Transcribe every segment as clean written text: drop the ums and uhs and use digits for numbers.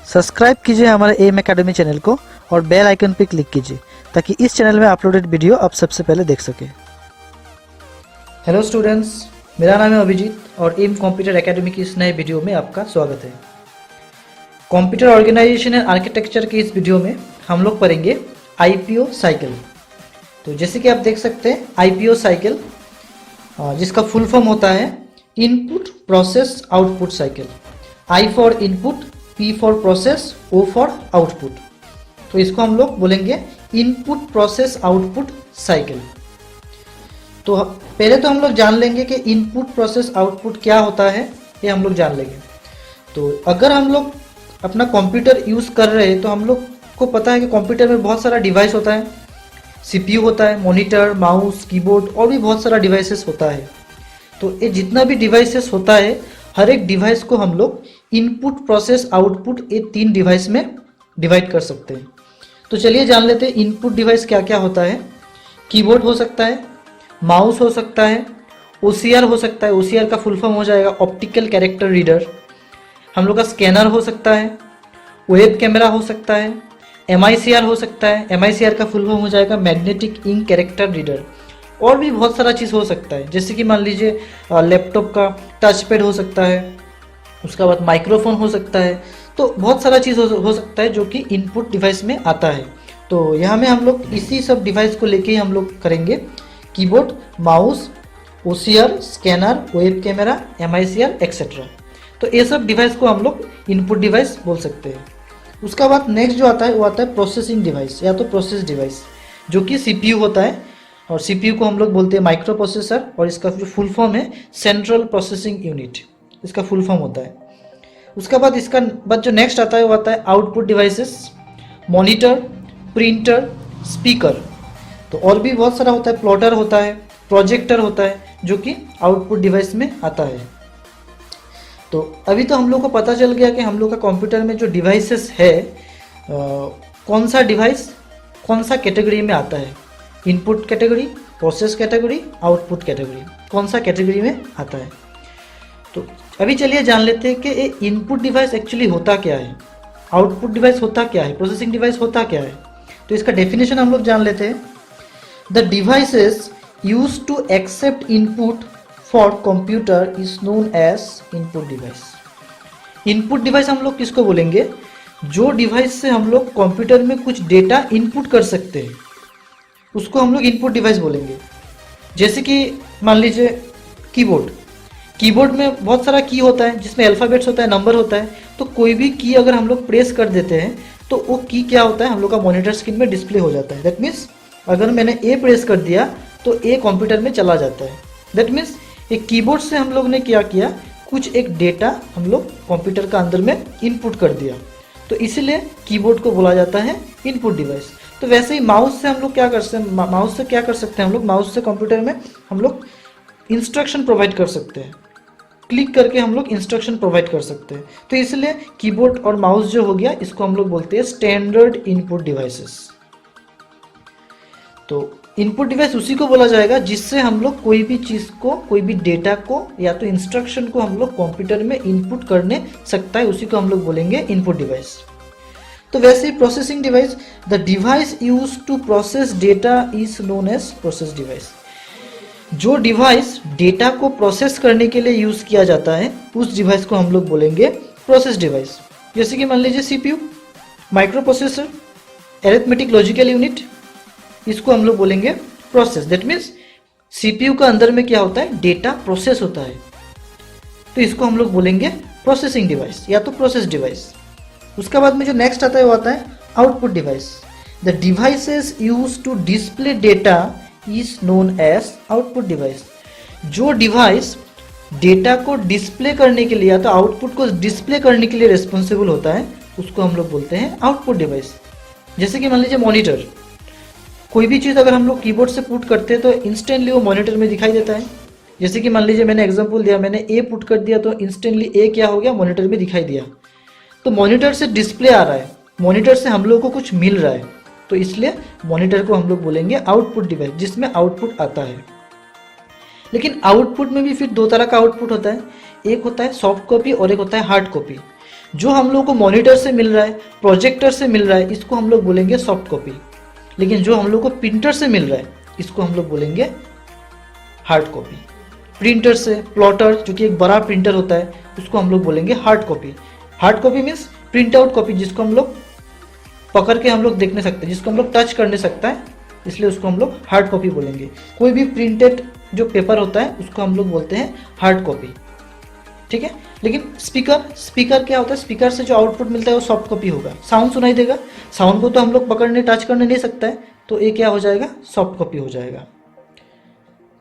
Subscribe कीजिए हमारे M academy channel को और बेल आइकन पर क्लिक कीजिए ताकि इस चैनल में अपलोडेड वीडियो आप सबसे पहले देख सकें। हेलो स्टूडेंट्स, मेरा नाम है अभिजीत और एम कंप्यूटर एकेडमी की इस नए वीडियो में आपका स्वागत है। कंप्यूटर ऑर्गेनाइजेशन एंड आर्किटेक्चर की इस वीडियो में हम लोग पढ़ेंगे आईपीओ साइकिल। तो जैसे कि आप देख सकते हैं आईपीओ साइकिल जिसका फुल फॉर्म होता है input process output cycle. I for input, P for process, O for output. तो इसको हम लोग बोलेंगे इनपुट प्रोसेस आउटपुट साइकिल। तो पहले तो हम लोग जान लेंगे कि इनपुट प्रोसेस आउटपुट क्या होता है, ये हम लोग जान लेंगे। तो अगर हम लोग अपना कंप्यूटर यूज़ कर रहे हैं तो हम लोग को पता है कि कंप्यूटर में बहुत सारा डिवाइस होता है, सीपीयू होता है, मॉनिटर, माउस, कीबोर्ड और भी बहुत सारा डिवाइसेस होता है। तो ये जितना भी डिवाइसेस होता है हर एक डिवाइस को हम लोग इनपुट प्रोसेस आउटपुट ये 3 डिवाइस में डिवाइड कर सकते हैं। तो चलिए जान लेते हैं इनपुट डिवाइस क्या क्या होता है। कीबोर्ड हो सकता है, माउस हो सकता है, ओसीआर हो सकता है, ओसीआर का फुल फॉर्म हो जाएगा ऑप्टिकल कैरेक्टर रीडर। हम लोग का स्कैनर हो सकता है, वेब कैमरा हो सकता है, एमआईसीआर हो सकता है, एमआईसीआर का फुल फॉर्म हो जाएगा मैग्नेटिक इंक कैरेक्टर रीडर। और भी बहुत सारा चीज़ हो सकता है, जैसे कि मान लीजिए लैपटॉप का टच पैड हो सकता है, उसका बाद माइक्रोफोन हो सकता है। तो बहुत सारा चीज़ हो सकता है जो कि इनपुट डिवाइस में आता है। तो यहाँ में हम लोग इसी सब डिवाइस को लेके ही हम लोग करेंगे keyboard, mouse, OCR, scanner, web camera, MICR etcetera. तो ये सब डिवाइस को हम लोग इनपुट डिवाइस बोल सकते हैं। उसका बाद नेक्स्ट जो आता है वो आता है प्रोसेसिंग डिवाइस या तो प्रोसेस डिवाइस, जो कि सीपीयू होता है और सीपीयू को हम लोग बोलते हैं माइक्रो प्रोसेसर और इसका जो फुल फॉर्म है सेंट्रल प्रोसेसिंग यूनिट, इसका फुल फॉर्म होता है। उसका बाद इसका बाद जो नेक्स्ट आता है वो आता है output devices, monitor, printer, speaker. तो और भी बहुत सारा होता है, प्लॉटर होता है, प्रोजेक्टर होता है, जो कि आउटपुट डिवाइस में आता है। तो अभी तो हम लोग को पता चल गया कि हम लोग का कंप्यूटर में जो डिवाइसेस है कौन सा डिवाइस कौन सा कैटेगरी में आता है। Input category, process category, output category, कौन सा कैटेगरी में आता है। तो अभी चलिए जान लेते हैं कि ये इनपुट डिवाइस एक्चुअली होता क्या है, आउटपुट डिवाइस होता क्या है, प्रोसेसिंग डिवाइस होता क्या है। तो इसका डेफिनेशन हम लोग जान लेते हैं। The devices use to accept input for computer is known as input device. Input device हम लोग किसको बोलेंगे, जो डिवाइस से हम लोग कंप्यूटर में कुछ डेटा इनपुट कर सकते हैं उसको हम लोग इनपुट डिवाइस बोलेंगे। जैसे कि मान लीजिए कीबोर्ड, कीबोर्ड में बहुत सारा की होता है जिसमें अल्फ़ाबेट्स होता है, नंबर होता है। तो कोई भी की अगर हम लोग प्रेस कर देते हैं तो वो की क्या होता है हम लोग का मॉनिटर स्क्रीन में डिस्प्ले हो जाता है। दैट मीन्स अगर मैंने ए प्रेस कर दिया तो ए कंप्यूटर में चला जाता है। दैट मीन्स एक कीबोर्ड से हम लोग ने क्या किया, कुछ एक डेटा हम लोग कंप्यूटर का अंदर में इनपुट कर दिया। तो इसीलिए कीबोर्ड को बोला जाता है इनपुट डिवाइस। तो वैसे ही माउस से हम लोग क्या कर सकते हैं, माउस से क्या कर सकते हैं हम लोग, माउस से कंप्यूटर में हम लोग इंस्ट्रक्शन प्रोवाइड कर सकते हैं, क्लिक करके हम लोग इंस्ट्रक्शन प्रोवाइड कर सकते हैं। तो इसलिए कीबोर्ड और माउस जो हो गया इसको हम लोग बोलते हैं स्टैंडर्ड इनपुट डिवाइसेस। तो इनपुट डिवाइस उसी को बोला जाएगा जिससे हम लोग कोई भी चीज़ को, कोई भी डेटा को या तो इंस्ट्रक्शन को हम लोग कंप्यूटर में इनपुट करने सकता है, उसी को हम लोग बोलेंगे इनपुट डिवाइस। तो वैसे ही processing device, the device use to process data is known as process device. जो डिवाइस डेटा को प्रोसेस करने के लिए यूज किया जाता है उस डिवाइस को हम लोग बोलेंगे प्रोसेस डिवाइस। जैसे कि मान लीजिए CPU, micro processor, arithmetic logical unit, इसको हम लोग बोलेंगे प्रोसेस। दैट मीन्स सीपीयू का अंदर में क्या होता है, डेटा प्रोसेस होता है, तो इसको हम लोग बोलेंगे प्रोसेसिंग डिवाइस या तो प्रोसेस डिवाइस। उसके बाद में जो नेक्स्ट आता है वो आता है output device. The devices use to display data is known as output device. जो डिवाइस डेटा को डिस्प्ले करने के लिए या तो आउटपुट को डिस्प्ले करने के लिए रिस्पॉन्सिबल होता है उसको हम लोग बोलते हैं आउटपुट डिवाइस। जैसे कि मान लीजिए मॉनिटर, कोई भी चीज़ अगर हम लोग कीबोर्ड से पुट करते हैं तो इंस्टेंटली वो मॉनिटर में दिखाई देता है। जैसे कि मान लीजिए मैंने एग्जांपल दिया, मैंने ए पुट कर दिया तो इंस्टेंटली ए क्या हो गया, मॉनिटर में दिखाई दिया। तो मॉनिटर से डिस्प्ले आ रहा है, मॉनिटर से हम लोग को कुछ मिल रहा है, तो इसलिए मॉनिटर को हम लोग बोलेंगे आउटपुट डिवाइस जिसमें आउटपुट आता है। लेकिन आउटपुट में भी फिर 2 तरह का आउटपुट होता है, एक होता है सॉफ्ट कॉपी और एक होता है हार्ड कॉपी। जो हम लोग को मॉनिटर से मिल रहा है, प्रोजेक्टर से मिल रहा है, इसको हम लोग बोलेंगे सॉफ्ट कॉपी। लेकिन जो हम लोग को प्रिंटर से मिल रहा है, इसको हम लोग बोलेंगे हार्ड कॉपी। प्रिंटर से प्लॉटर, जो कि एक बड़ा प्रिंटर होता है, उसको हम लोग बोलेंगे hard copy. Hard copy means print out copy, जिसको हम लोग पकड़ के हम लोग देख नहीं सकते, जिसको हम लोग टच कर नहीं सकता है, इसलिए उसको हम लोग हार्ड कॉपी बोलेंगे। कोई भी प्रिंटेड जो पेपर होता है उसको हम लोग बोलते हैं हार्ड कॉपी, ठीक है। लेकिन स्पीकर क्या होता है, स्पीकर से जो आउटपुट मिलता है वो सॉफ्ट कॉपी होगा, साउंड सुनाई देगा। साउंड को तो हम लोग पकड़ने टच करने नहीं सकता है, तो ये क्या हो जाएगा, सॉफ्ट कॉपी हो जाएगा,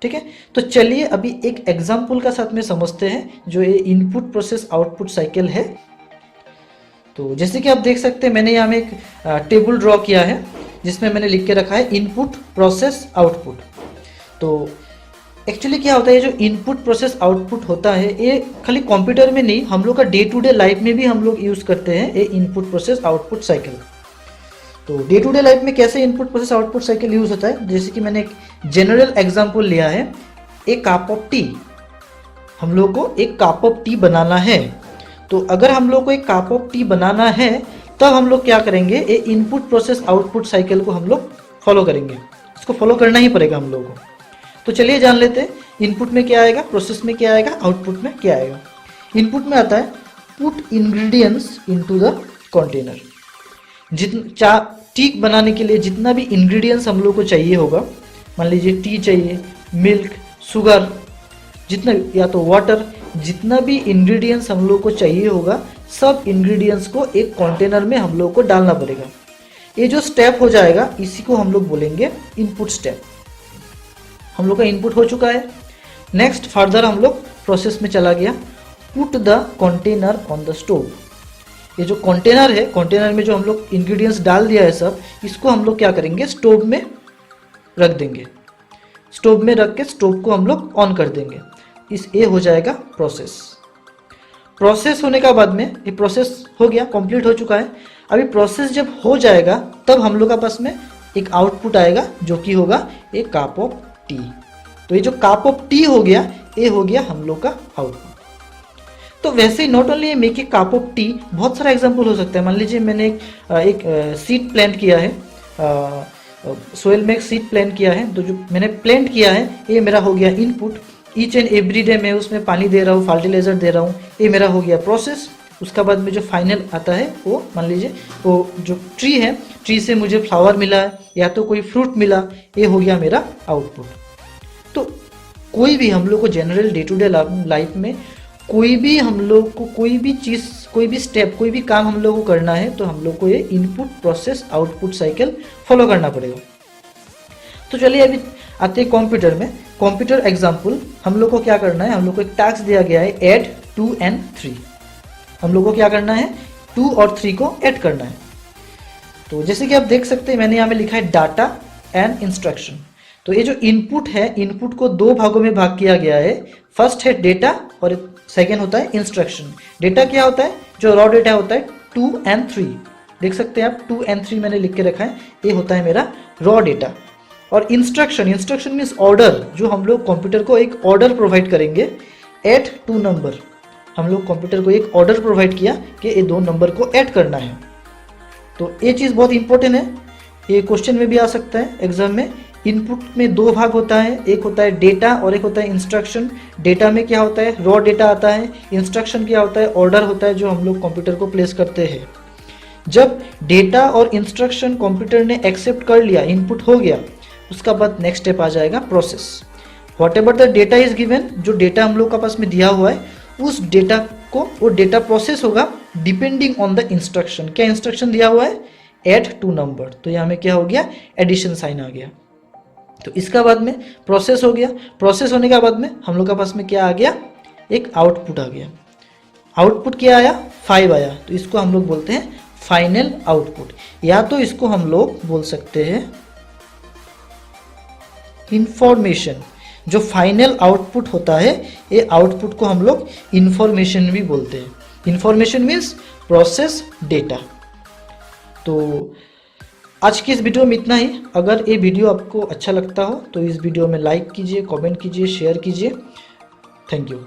ठीक है। तो चलिए अभी एक एग्जाम्पल का साथ में समझते हैं, जो ये इनपुट प्रोसेस आउटपुट साइकिल है। तो जैसे कि आप देख सकते हैं, मैंने यहाँ में एक टेबल ड्रॉ किया है, जिसमें मैंने लिख के रखा है इनपुट प्रोसेस आउटपुट। तो एक्चुअली क्या होता है, ये जो इनपुट प्रोसेस आउटपुट होता है, ये खाली कंप्यूटर में नहीं, हम लोग का डे टू डे लाइफ में भी हम लोग यूज़ करते हैं ये इनपुट प्रोसेस आउटपुट साइकिल। तो डे टू डे लाइफ में कैसे input process output cycle use होता है, जैसे कि मैंने एक जनरल एग्जाम्पल लिया है, एक कप ऑफ टी। हम लोग को एक कप ऑफ टी बनाना है, तो अगर हम लोग को एक कप ऑफ टी बनाना है, तब हम लोग क्या करेंगे, ये इनपुट प्रोसेस आउटपुट साइकिल को हम लोग फॉलो करेंगे। इसको फॉलो करना ही पड़ेगा हम लोगों को। तो चलिए जान लेते हैं, इनपुट में क्या आएगा, प्रोसेस में क्या आएगा, आउटपुट में क्या आएगा। इनपुट में आता है put ingredients into the container. जितना टी बनाने के लिए जितना भी इंग्रेडिएंट्स हम लोग को चाहिए होगा, मान लीजिए टी चाहिए, मिल्क, शुगर, जितना, या तो वाटर, जितना भी इंग्रेडिएंट्स हम लोग को चाहिए होगा, सब इंग्रेडिएंट्स को एक कंटेनर में हम लोग को डालना पड़ेगा। ये जो स्टेप हो जाएगा, इसी को हम लोग बोलेंगे इनपुट स्टेप। हम लोग का इनपुट हो चुका है। नेक्स्ट फर्दर हम लोग प्रोसेस में चला गया, put the container on the stove. ये जो कंटेनर है, कंटेनर में जो हम लोग इंग्रेडिएंट्स डाल दिया है सब, इसको हम लोग क्या करेंगे, स्टोव में रख देंगे। स्टोव में रख के स्टोव को हम लोग ऑन कर देंगे। ये हो जाएगा प्रोसेस। प्रोसेस होने का बाद में, ये प्रोसेस हो गया, कंप्लीट हो चुका है। अभी प्रोसेस जब हो जाएगा, तब हम लोग का पास में एक आउटपुट आएगा, जो कि होगा एक कप ऑफ टी। तो ये जो कप ऑफ टी हो गया, ये हो गया हम लोग का आउटपुट। तो वैसे ही not only make a cup of tea, बहुत सारा एग्जांपल हो सकता है। मान लीजिए मैंने एक सीड प्लांट किया है, सोइल में एक सीड प्लांट किया है, तो जो मैंने प्लांट किया है, ये मेरा हो गया input. Each and every day मैं उसमें पानी दे रहा हूँ, फर्टिलाइजर दे रहा हूँ, ये मेरा हो गया प्रोसेस। उसका बाद में जो फाइनल आता है, वो मान लीजिए वो जो ट्री है, ट्री से मुझे फ्लावर मिला है या तो कोई फ्रूट मिला, ये हो गया मेरा आउटपुट। तो कोई भी हम लोग को general day to day life में कोई भी हम लोग को कोई भी चीज़, कोई भी स्टेप, कोई भी काम हम लोग को करना है, तो हम लोग को ये input process output cycle follow करना पड़ेगा। तो चलिए अभी आते हैं कंप्यूटर में। कंप्यूटर एग्जाम्पल, हम लोग को क्या करना है, हम लोग को एक टास्क दिया गया है, ऐड 2 and 3। हम लोग को क्या करना है, 2 और 3 को ऐड करना है। तो जैसे कि आप देख सकते हैं, मैंने यहाँ में लिखा है डाटा एंड इंस्ट्रक्शन। तो ये जो इनपुट है, इनपुट को 2 भागों में भाग किया गया है। फर्स्ट है डेटा और सेकेंड होता है इंस्ट्रक्शन। डेटा क्या होता है, जो रॉ डेटा होता है 2 and 3, देख सकते हैं आप 2 and 3 मैंने लिख के रखा है, ये होता है मेरा रॉ डेटा। और इंस्ट्रक्शन, इंस्ट्रक्शन मीन्स ऑर्डर, जो हम लोग कंप्यूटर को एक ऑर्डर प्रोवाइड करेंगे, ऐड 2 नंबर। हम लोग कंप्यूटर को एक ऑर्डर प्रोवाइड किया कि ये 2 नंबर को ऐड करना है। तो ये चीज़ बहुत इंपॉर्टेंट है, ये क्वेश्चन में भी आ सकता है एग्जाम में। इनपुट में 2 भाग होता है, एक होता है डेटा और एक होता है इंस्ट्रक्शन। डेटा में क्या होता है, रॉ डेटा आता है। इंस्ट्रक्शन क्या होता है, ऑर्डर होता है, जो हम लोग कंप्यूटर को प्लेस करते हैं। जब डेटा और इंस्ट्रक्शन कंप्यूटर ने एक्सेप्ट कर लिया, इनपुट हो गया, उसका बाद नेक्स्ट स्टेप आ जाएगा process. What ever the data is given, जो डेटा हम लोग का पास में दिया हुआ है, उस डेटा को, वो डेटा प्रोसेस होगा डिपेंडिंग ऑन द इंस्ट्रक्शन। क्या इंस्ट्रक्शन दिया हुआ है, ऐड 2 नंबर, तो यहाँ में क्या हो गया, एडिशन साइन आ गया। तो इसका बाद में प्रोसेस हो गया। प्रोसेस होने के बाद में हम लोग के पास में क्या आ गया, एक आउटपुट आ गया। आउटपुट क्या आया, 5 आया, तो इसको हम लोग बोलते हैं फाइनल आउटपुट, या तो इसको हम लोग बोल सकते हैं इंफॉर्मेशन। जो फाइनल आउटपुट होता है, ये आउटपुट को हम लोग इंफॉर्मेशन भी बोलते हैं। Information means process data. तो आज की इस वीडियो में इतना ही। अगर ये वीडियो आपको अच्छा लगता हो तो इस वीडियो में लाइक कीजिए, कमेंट कीजिए, शेयर कीजिए। Thank you.